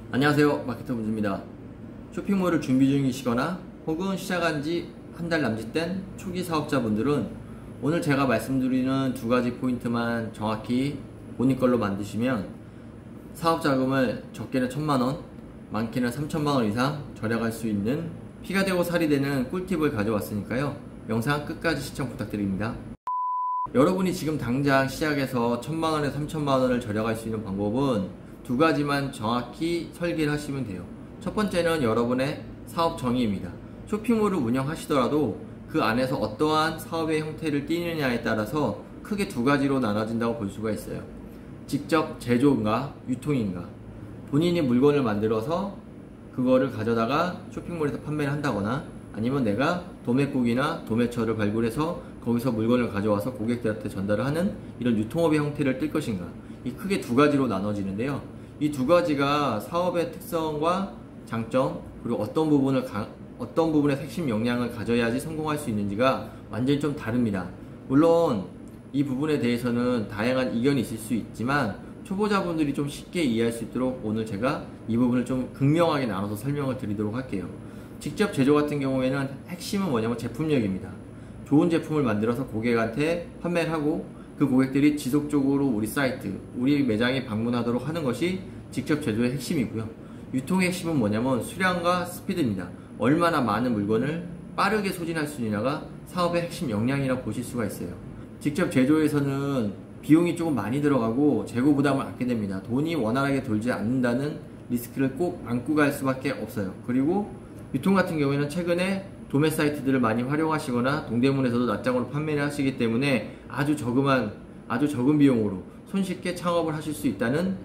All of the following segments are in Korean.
안녕하세요, 마케터 문주입니다. 쇼핑몰을 준비 중이시거나 혹은 시작한 지 한 달 남짓된 초기 사업자분들은 오늘 제가 말씀드리는 두 가지 포인트만 정확히 본인 걸로 만드시면 사업 자금을 적게는 1000만원, 많게는 3000만원 이상 절약할 수 있는 피가 되고 살이 되는 꿀팁을 가져왔으니까요. 영상 끝까지 시청 부탁드립니다. 여러분이 지금 당장 시작해서 1000만원에 3000만원을 절약할 수 있는 방법은 두 가지만 정확히 설계를 하시면 돼요. 첫 번째는 여러분의 사업 정의입니다. 쇼핑몰을 운영하시더라도 그 안에서 어떠한 사업의 형태를 띠느냐에 따라서 크게 두 가지로 나눠진다고 볼 수가 있어요. 직접 제조인가 유통인가. 본인이 물건을 만들어서 그거를 가져다가 쇼핑몰에서 판매를 한다거나 아니면 내가 도매국이나 도매처를 발굴해서 거기서 물건을 가져와서 고객들한테 전달을 하는 이런 유통업의 형태를 띨 것인가. 이 크게 두 가지로 나눠지는데요. 이 두 가지가 사업의 특성과 장점 그리고 어떤 부분의 핵심 역량을 가져야지 성공할 수 있는지가 완전히 좀 다릅니다. 물론 이 부분에 대해서는 다양한 이견이 있을 수 있지만 초보자분들이 좀 쉽게 이해할 수 있도록 오늘 제가 이 부분을 좀 극명하게 나눠서 설명을 드리도록 할게요. 직접 제조 같은 경우에는 핵심은 뭐냐면 제품력입니다. 좋은 제품을 만들어서 고객한테 판매를 하고 그 고객들이 지속적으로 우리 사이트, 우리 매장에 방문하도록 하는 것이 직접 제조의 핵심이고요. 유통의 핵심은 뭐냐면 수량과 스피드입니다. 얼마나 많은 물건을 빠르게 소진할 수 있느냐가 사업의 핵심 역량이라고 보실 수가 있어요. 직접 제조에서는 비용이 조금 많이 들어가고 재고 부담을 안게 됩니다. 돈이 원활하게 돌지 않는다는 리스크를 꼭 안고 갈 수밖에 없어요. 그리고 유통 같은 경우에는 최근에 도매 사이트들을 많이 활용하시거나 동대문에서도 낱장으로 판매를 하시기 때문에 아주 적은 비용으로 손쉽게 창업을 하실 수 있다는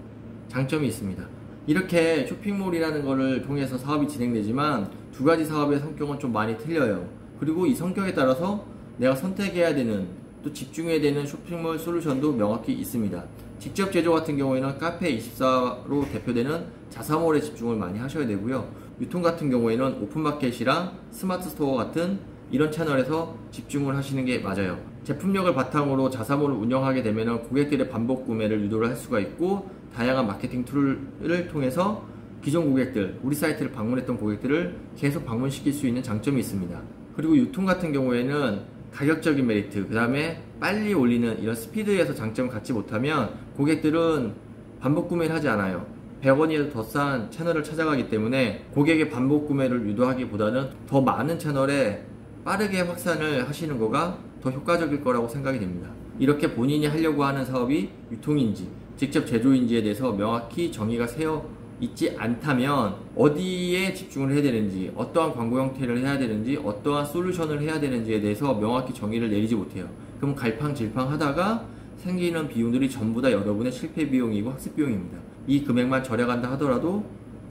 장점이 있습니다. 이렇게 쇼핑몰이라는 거를 통해서 사업이 진행되지만 두 가지 사업의 성격은 좀 많이 틀려요. 그리고 이 성격에 따라서 내가 선택해야 되는 또 집중해야 되는 쇼핑몰 솔루션도 명확히 있습니다. 직접 제조 같은 경우에는 카페24로 대표되는 자사몰에 집중을 많이 하셔야 되고요. 유통 같은 경우에는 오픈마켓이랑 스마트 스토어 같은 이런 채널에서 집중을 하시는 게 맞아요. 제품력을 바탕으로 자사몰을 운영하게 되면 고객들의 반복 구매를 유도를 할 수가 있고 다양한 마케팅 툴을 통해서 기존 고객들, 우리 사이트를 방문했던 고객들을 계속 방문시킬 수 있는 장점이 있습니다. 그리고 유통 같은 경우에는 가격적인 메리트, 그 다음에 빨리 올리는 이런 스피드에서 장점을 갖지 못하면 고객들은 반복 구매를 하지 않아요. 100원이라도 더 싼 채널을 찾아가기 때문에 고객의 반복 구매를 유도하기보다는 더 많은 채널에 빠르게 확산을 하시는 거가 더 효과적일 거라고 생각이 됩니다. 이렇게 본인이 하려고 하는 사업이 유통인지 직접 제조인지에 대해서 명확히 정의가 세어 있지 않다면 어디에 집중을 해야 되는지, 어떠한 광고 형태를 해야 되는지, 어떠한 솔루션을 해야 되는지에 대해서 명확히 정의를 내리지 못해요. 그럼 갈팡질팡 하다가 생기는 비용들이 전부 다 여러분의 실패 비용이고 학습 비용입니다. 이 금액만 절약한다 하더라도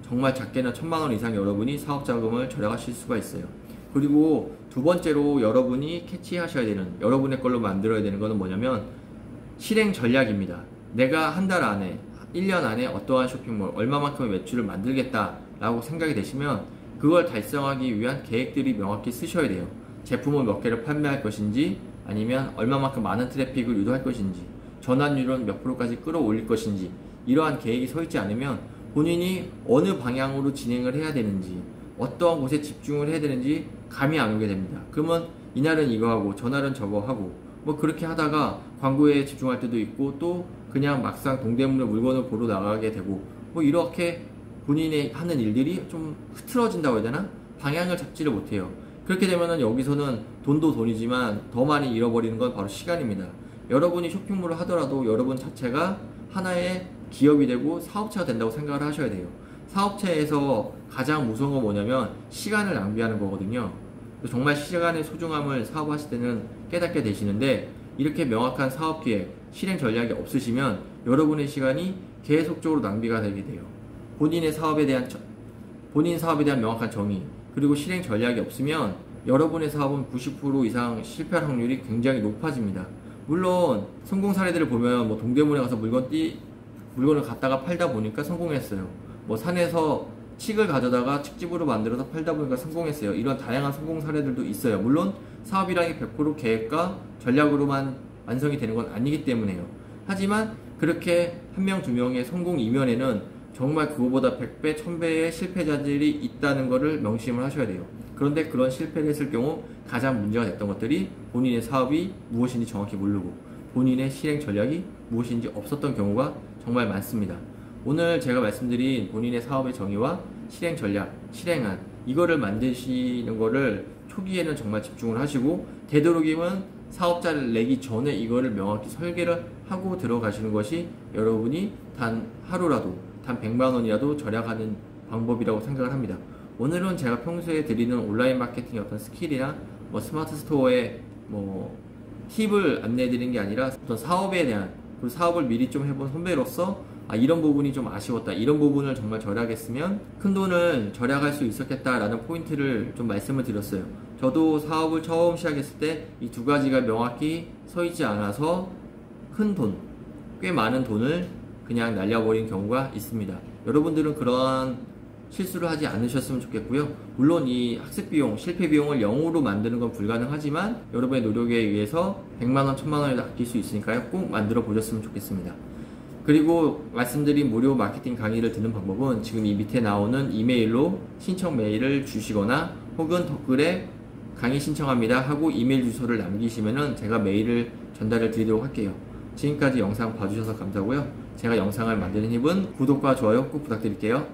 정말 작게는 1000만원 이상 여러분이 사업 자금을 절약하실 수가 있어요. 그리고 두 번째로 여러분이 캐치하셔야 되는, 여러분의 걸로 만들어야 되는 것은 뭐냐면 실행 전략입니다. 내가 한 달 안에 1년 안에 어떠한 쇼핑몰 얼마만큼의 매출을 만들겠다라고 생각이 되시면 그걸 달성하기 위한 계획들이 명확히 쓰셔야 돼요. 제품을 몇 개를 판매할 것인지 아니면 얼마만큼 많은 트래픽을 유도할 것인지 전환율은 몇 프로까지 끌어올릴 것인지 이러한 계획이 서 있지 않으면 본인이 어느 방향으로 진행을 해야 되는지 어떠한 곳에 집중을 해야 되는지 감이 안 오게 됩니다. 그러면 이날은 이거 하고 저날은 저거 하고 뭐 그렇게 하다가 광고에 집중할 때도 있고 또 그냥 막상 동대문에 물건을 보러 나가게 되고 뭐 이렇게 본인이 하는 일들이 좀 흐트러진다고 해야 되나? 방향을 잡지를 못해요. 그렇게 되면은 여기서는 돈도 돈이지만 더 많이 잃어버리는 건 바로 시간입니다. 여러분이 쇼핑몰을 하더라도 여러분 자체가 하나의 기업이 되고 사업체가 된다고 생각을 하셔야 돼요. 사업체에서 가장 무서운 건 뭐냐면 시간을 낭비하는 거거든요. 정말 시간의 소중함을 사업하실 때는 깨닫게 되시는데 이렇게 명확한 사업 기획, 실행 전략이 없으시면 여러분의 시간이 계속적으로 낭비가 되게 돼요. 본인 사업에 대한 명확한 정의 그리고 실행 전략이 없으면 여러분의 사업은 90% 이상 실패할 확률이 굉장히 높아집니다. 물론 성공 사례들을 보면 뭐 동대문에 가서 물건을 갖다가 팔다 보니까 성공했어요. 뭐 산에서 칡을 가져다가 칡집으로 만들어서 팔다 보니까 성공했어요. 이런 다양한 성공 사례들도 있어요. 물론 사업이라는 게 100% 계획과 전략으로만 완성이 되는 건 아니기 때문에요. 하지만 그렇게 한 명, 두 명의 성공 이면에는 정말 그거보다 100배, 1000배의 실패자들이 있다는 것을 명심을 하셔야 돼요. 그런데 그런 실패를 했을 경우 가장 문제가 됐던 것들이 본인의 사업이 무엇인지 정확히 모르고 본인의 실행 전략이 무엇인지 없었던 경우가 정말 많습니다. 오늘 제가 말씀드린 본인의 사업의 정의와 실행 전략, 실행안 이거를 만드시는 거를 초기에는 정말 집중을 하시고 되도록이면 사업자를 내기 전에 이거를 명확히 설계를 하고 들어가시는 것이 여러분이 단 하루라도 단 100만 원이라도 절약하는 방법이라고 생각을 합니다. 오늘은 제가 평소에 드리는 온라인 마케팅의 어떤 스킬이나 스마트 스토어의 팁을 안내해 드리는 게 아니라 어떤 사업에 대한 그 사업을 미리 좀 해본 선배로서 이런 부분이 좀 아쉬웠다, 이런 부분을 정말 절약했으면 큰 돈을 절약할 수 있었겠다라는 포인트를 좀 말씀을 드렸어요. 저도 사업을 처음 시작했을 때 이 두 가지가 명확히 서 있지 않아서 큰 돈, 꽤 많은 돈을 그냥 날려버린 경우가 있습니다. 여러분들은 그러한 실수를 하지 않으셨으면 좋겠고요. 물론 이 학습 비용, 실패 비용을 0으로 만드는 건 불가능하지만 여러분의 노력에 의해서 100만원, 1000만원에도 아낄 수 있으니까요. 꼭 만들어 보셨으면 좋겠습니다. 그리고 말씀드린 무료 마케팅 강의를 듣는 방법은 지금 이 밑에 나오는 이메일로 신청 메일을 주시거나 혹은 댓글에 강의 신청합니다 하고 이메일 주소를 남기시면은 제가 메일을 전달을 드리도록 할게요. 지금까지 영상 봐주셔서 감사하고요. 제가 영상을 만드는 힘은 구독과 좋아요 꼭 부탁드릴게요.